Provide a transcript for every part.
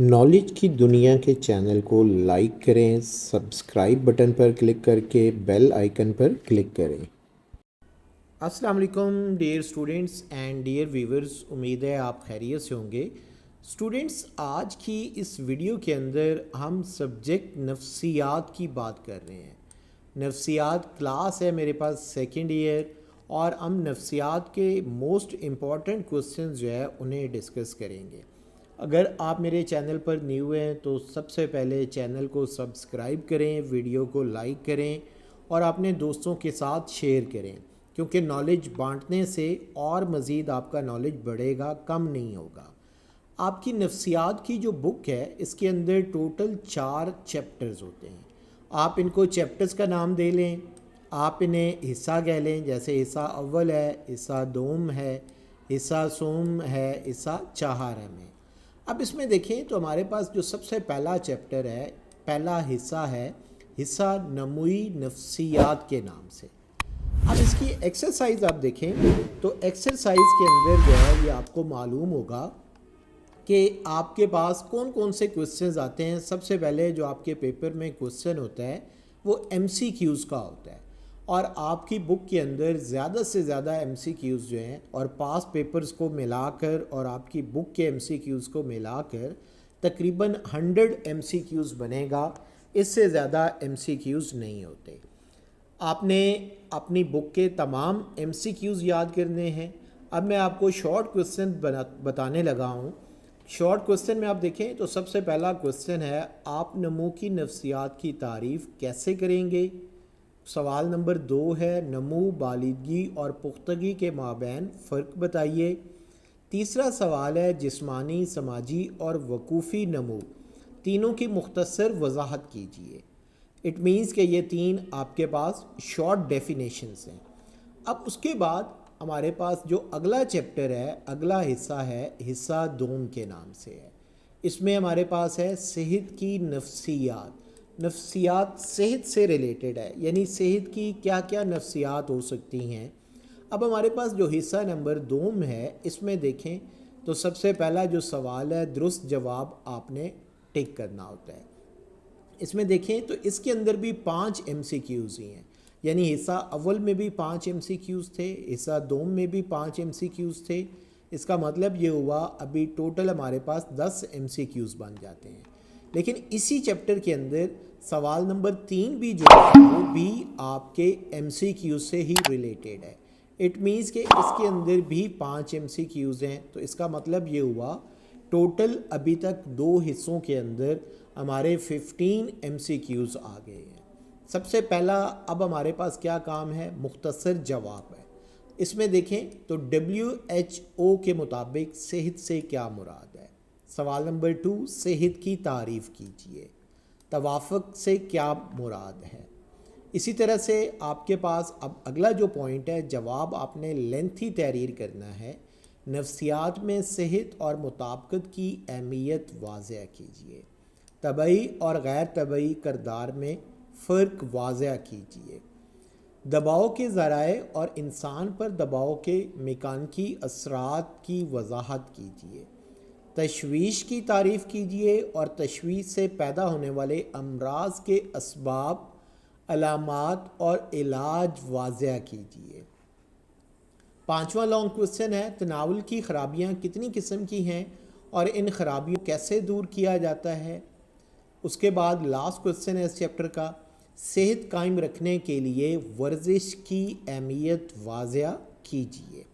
Knowledge की दुनिया के चैनल को लाइक करें, सब्सक्राइब बटन पर क्लिक करके बेल आइकन पर क्लिक करें। अस्सलाम वालेकुम dear students and dear viewers, उम्मीद है आप खैरियत से होंगे। स्टूडेंट्स, आज की इस वीडियो के अंदर हम सब्जेक्ट नफ्सियात की बात कर रहे हैं। नफ्सियात क्लास है मेरे पास सेकंड ईयर, और हम नफ्सियात के मोस्ट इम्पॉर्टेंट क्वेश्चंस जो है उन्हें डिस्कस करेंगे। अगर आप मेरे चैनल पर न्यू हैं तो सबसे पहले चैनल को सब्सक्राइब करें, वीडियो को लाइक करें और अपने दोस्तों के साथ शेयर करें, क्योंकि नॉलेज बांटने से और मज़ीद आपका नॉलेज बढ़ेगा, कम नहीं होगा। आपकी नफ्सियात की जो बुक है इसके अंदर टोटल 4 चैप्टर्स होते हैं। आप इनको चैप्टर्स का नाम दे लें, आप इन्हें हिस्सा कह लें, जैसे हिस्सा अव्वल है, हिस्सा दोम है, हिस्सा सोम है, हिस्सा चहारम है। अब इसमें देखें तो हमारे पास जो सबसे पहला चैप्टर है, पहला हिस्सा है हिस्सा नमुई नफ्सियात के नाम से। अब इसकी एक्सरसाइज आप देखें तो एक्सरसाइज के अंदर जो है ये आपको मालूम होगा कि आपके पास कौन कौन से क्वेश्चंस आते हैं। सबसे पहले जो आपके पेपर में क्वेश्चन होता है वो MCQs का होता है, और आपकी बुक के अंदर ज़्यादा से ज़्यादा MCQs जो हैं, और पास पेपर्स को मिलाकर और आपकी बुक के MCQs को मिलाकर तकरीबन 100 MCQs बनेगा। इससे ज़्यादा MCQs नहीं होते। आपने अपनी बुक के तमाम MCQs याद करने हैं। अब मैं आपको शॉर्ट क्वेश्चन बताने लगा हूँ। शॉर्ट क्वेश्चन में आप देखें तो सबसे पहला क्वेश्चन है, आप नमू की नफ्सियात की तारीफ़ कैसे करेंगे। सवाल नंबर 2 है, नमू, बालिदगी और पुख्तगी के माबैन फ़र्क बताइए। तीसरा सवाल है, जिस्मानी, समाजी और वकूफ़ी नमू तीनों की मुख्तसर वजाहत कीजिए। इट मीन्स कि ये 3 आपके पास शॉर्ट डेफिनेशंस हैं। अब उसके बाद हमारे पास जो अगला चैप्टर है, अगला हिस्सा है हिस्सा दोम के नाम से है। इसमें हमारे पास है सेहत की नफ्सियात। नफ्सियात सेहत से रिलेटेड है, यानी सेहत की क्या क्या नफ्सियात हो सकती हैं। अब हमारे पास जो हिस्सा नंबर 2 है, इसमें देखें तो सबसे पहला जो सवाल है दुरुस्त जवाब आपने टिक करना होता है। इसमें देखें तो इसके अंदर भी 5 MCQs ही हैं, यानी हिस्सा अव्वल में भी 5 MCQs थे, हिस्सा 2 में भी 5 MCQs थे। इसका मतलब ये हुआ अभी टोटल हमारे पास 10 MCQs बन जाते हैं। लेकिन इसी चैप्टर के अंदर सवाल नंबर 3 भी जो है वो भी आपके MCQ से ही रिलेटेड है। इट मीन्स कि इसके अंदर भी 5 MCQs हैं। तो इसका मतलब ये हुआ टोटल अभी तक 2 हिस्सों के अंदर हमारे 15 MCQs आ गए हैं। सबसे पहला अब हमारे पास क्या काम है, मुख्तसर जवाब है। इसमें देखें तो WHO के मुताबिक सेहत से क्या मुराद है। सवाल नंबर 2, सेहत की तारीफ़ कीजिए। तवाफ़ुक़ से क्या मुराद है। इसी तरह से आपके पास अब अगला जो पॉइंट है, जवाब आपने लेंथी तहरीर करना है। नफ्सियात में सेहत और मुताबिकत की अहमियत वाज़ह कीजिए। तबई और गैर तबई किरदार में फ़र्क वाज़ह कीजिए। दबाव के ज़राए और इंसान पर दबाव के मेकानिकी असरात की वजाहत कीजिए। तशवीश की तारीफ़ कीजिए और तशवीश से पैदा होने वाले अमराज के असबाब, अलामात और इलाज वाज़ह कीजिए। 5वां लॉन्ग क्वेश्चन है, तनावुल की ख़राबियाँ कितनी किस्म की हैं और इन ख़राबियों कैसे दूर किया जाता है। उसके बाद लास्ट क्वेश्चन है इस चैप्टर का, सेहत कायम रखने के लिए वर्जिश की अहमियत वाज़ह कीजिए।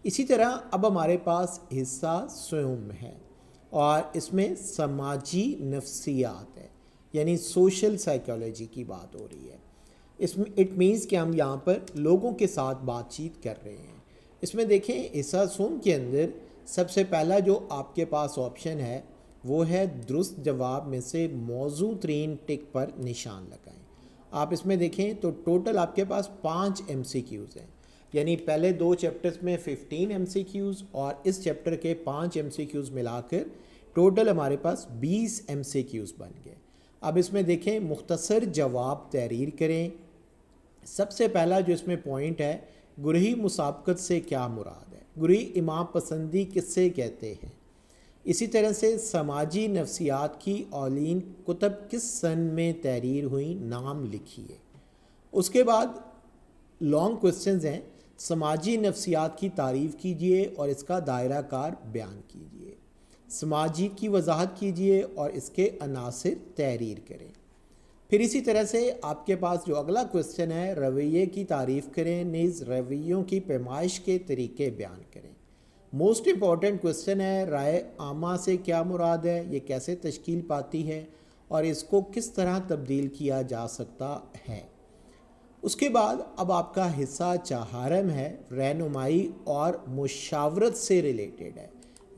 इसी तरह अब हमारे पास हिस्सा स्वयं है, और इसमें समाजी नफ्सियात है, यानी सोशल साइकोलॉजी की बात हो रही है। इसमें इट मीन्स कि हम यहाँ पर लोगों के साथ बातचीत कर रहे हैं। इसमें देखें हिस्सा सोम के अंदर सबसे पहला जो आपके पास ऑप्शन है वो है दुरुस्त जवाब में से मौजू तरीन टिक पर निशान लगाएं। आप इसमें देखें तो टोटल आपके पास 5 MCQs हैं, यानी पहले 2 चैप्टर्स में 15 MCQs और इस चैप्टर के 5 MCQs मिलाकर टोटल हमारे पास 20 MCQs बन गए। अब इसमें देखें मुख्तसर जवाब तहरीर करें। सबसे पहला जो इसमें पॉइंट है, गुरही मुसाबकत से क्या मुराद है। गुरही इमाम पसंदी किससे कहते हैं। اسی طرح سے سماجی نفسیات کی اولین کتب کس سن میں تحریر ہوئیں، نام لکھیے۔ اس کے بعد لانگ کوسچنز ہیں، سماجی نفسیات کی تعریف کیجیے اور اس کا دائرہ کار بیان کیجیے، سماجی کی وضاحت کیجیے اور اس کے عناصر تحریر کریں۔ پھر اسی طرح سے آپ کے پاس جو اگلا کوسچن ہے، رویے کی تعریف کریں، نیز رویوں کی پیمائش کے طریقے بیان کریں۔ موسٹ امپورٹنٹ کوسچن ہے، رائے عامہ سے کیا مراد ہے، یہ کیسے تشکیل پاتی ہے اور اس کو کس طرح تبدیل کیا جا سکتا ہے۔ اس کے بعد اب آپ کا حصہ چہارم ہے، رہنمائی اور مشاورت سے ریلیٹڈ ہے،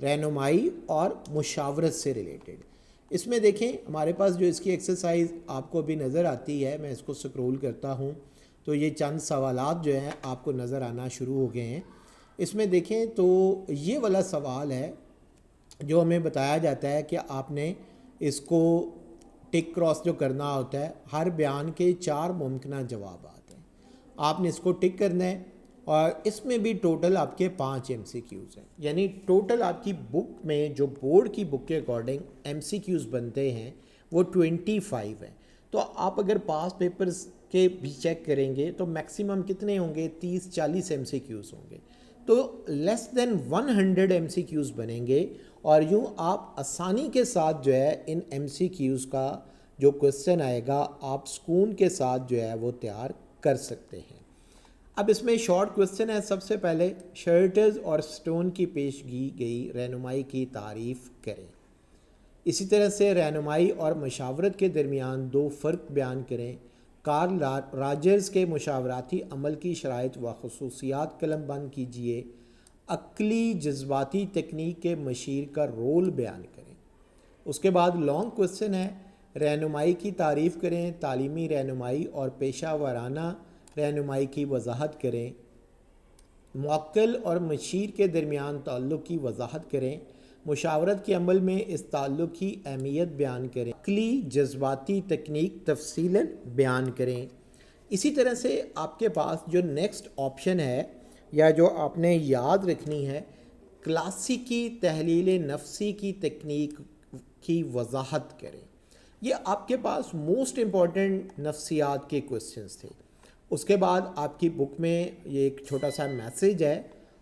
رہنمائی اور مشاورت سے ریلیٹڈ۔ اس میں دیکھیں ہمارے پاس جو اس کی ایکسرسائز آپ کو بھی نظر آتی ہے، میں اس کو سکرول کرتا ہوں تو یہ چند سوالات جو ہیں آپ کو نظر آنا شروع ہو گئے ہیں۔ اس میں دیکھیں تو یہ والا سوال ہے جو ہمیں بتایا جاتا ہے کہ آپ نے اس کو ٹک کراس جو کرنا ہوتا ہے، ہر بیان کے 4 ممکنہ جوابات ہیں، آپ نے اس کو ٹک کرنا ہے اور اس میں بھی ٹوٹل آپ کے 5 MCQs ہیں، یعنی ٹوٹل آپ کی بک میں جو بورڈ کی بک کے اکارڈنگ MCQs بنتے ہیں وہ 25 ہیں۔ تو آپ اگر پاس پیپرز کے بھی چیک کریں گے تو میکسیمم کتنے ہوں گے، 30-40 MCQs ہوں گے، تو لیس دین 100 MCQs بنیں گے اور یوں آپ آسانی کے ساتھ جو ہے ان MCQs کا جو کوسچن آئے گا آپ سکون کے ساتھ جو ہے وہ تیار کر سکتے ہیں۔ اب اس میں شارٹ کوسچن ہے، سب سے پہلے شرٹز اور سٹون کی پیش کی گئی رہنمائی کی تعریف کریں۔ اسی طرح سے رہنمائی اور مشاورت کے درمیان 2 فرق بیان کریں۔ کارل راجرز کے مشاوراتی عمل کی شرائط و خصوصیات قلم بند کیجیے۔ عقلی جذباتی تکنیک کے مشیر کا رول بیان کریں۔ اس کے بعد لانگ کوسچن ہے، رہنمائی کی تعریف کریں، تعلیمی رہنمائی اور پیشہ ورانہ رہنمائی کی وضاحت کریں، موکل اور مشیر کے درمیان تعلق کی وضاحت کریں، مشاورت کے عمل میں اس تعلق کی اہمیت بیان کریں، عقلی جذباتی تکنیک تفصیلاً بیان کریں۔ اسی طرح سے آپ کے پاس جو نیکسٹ آپشن ہے یا جو آپ نے یاد رکھنی ہے، کلاسیکی تحلیل نفسی کی تکنیک کی وضاحت کریں۔ یہ آپ کے پاس موسٹ امپورٹنٹ نفسیات کے کوسچنز تھے۔ اس کے بعد آپ کی بک میں یہ ایک چھوٹا سا میسیج ہے،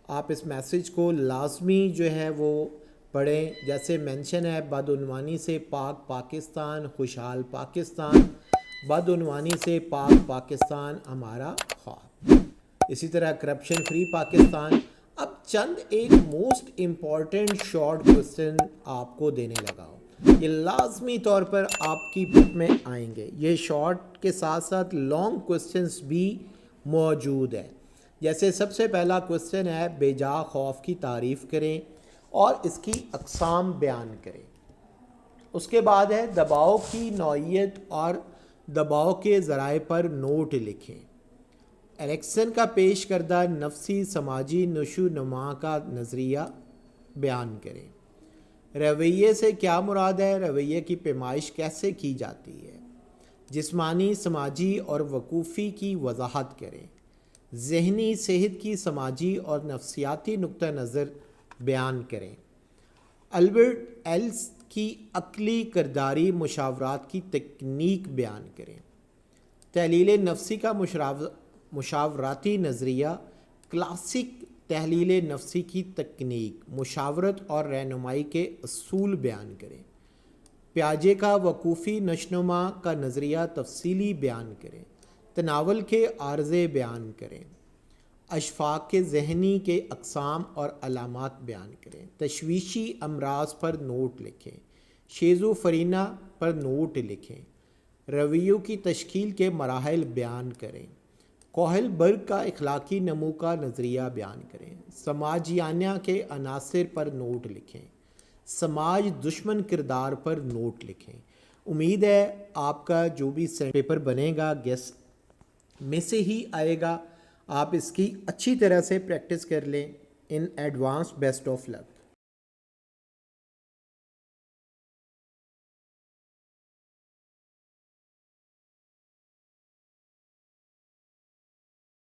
آپ اس میسیج کو لازمی جو ہے وہ پڑھیں۔ جیسے مینشن ہے، بدعنوانی سے پاک پاکستان، خوشحال پاکستان، بدعنوانی سے پاک پاکستان ہمارا خواب، اسی طرح کرپشن فری پاکستان۔ اب چند ایک موسٹ امپورٹنٹ شارٹ کوسچن آپ کو دینے لگا ہوں، یہ لازمی طور پر آپ کی بک میں آئیں گے۔ یہ شارٹ کے ساتھ ساتھ لانگ کوسچنز بھی موجود ہیں۔ جیسے سب سے پہلا کوسچن ہے، بے جا خوف کی تعریف کریں اور اس کی اقسام بیان کریں۔ اس کے بعد ہے، دباؤ کی نوعیت اور دباؤ کے ذرائع پر نوٹ لکھیں۔ ایرکسن کا پیش کردہ نفسی سماجی نشو نما کا نظریہ بیان کریں۔ رویے سے کیا مراد ہے، رویے کی پیمائش کیسے کی جاتی ہے۔ جسمانی، سماجی اور وقوفی کی وضاحت کریں۔ ذہنی صحت کی سماجی اور نفسیاتی نقطہ نظر بیان کریں۔ البرٹ ایلس کی عقلی کرداری مشاورات کی تکنیک بیان کریں۔ تحلیل نفسی کا مشاوراتی نظریہ، کلاسک تحلیل نفسی کی تکنیک، مشاورت اور رہنمائی کے اصول بیان کریں۔ پیاجے کا وقوفی نشوونما کا نظریہ تفصیلی بیان کریں۔ تناول کے عارضے بیان کریں۔ اشفاق کے ذہنی کے اقسام اور علامات بیان کریں۔ تشویشی امراض پر نوٹ لکھیں۔ شیزوفرینیا پر نوٹ لکھیں۔ رویوں کی تشکیل کے مراحل بیان کریں۔ کوہل برگ کا اخلاقی نمو کا نظریہ بیان کریں۔ سماجیانہ کے عناصر پر نوٹ لکھیں۔ سماج دشمن کردار پر نوٹ لکھیں۔ امید ہے آپ کا جو بھی پیپر بنے گا گیس میں سے ہی آئے گا، آپ اس کی اچھی طرح سے پریکٹس کر لیں۔ In advance best of look.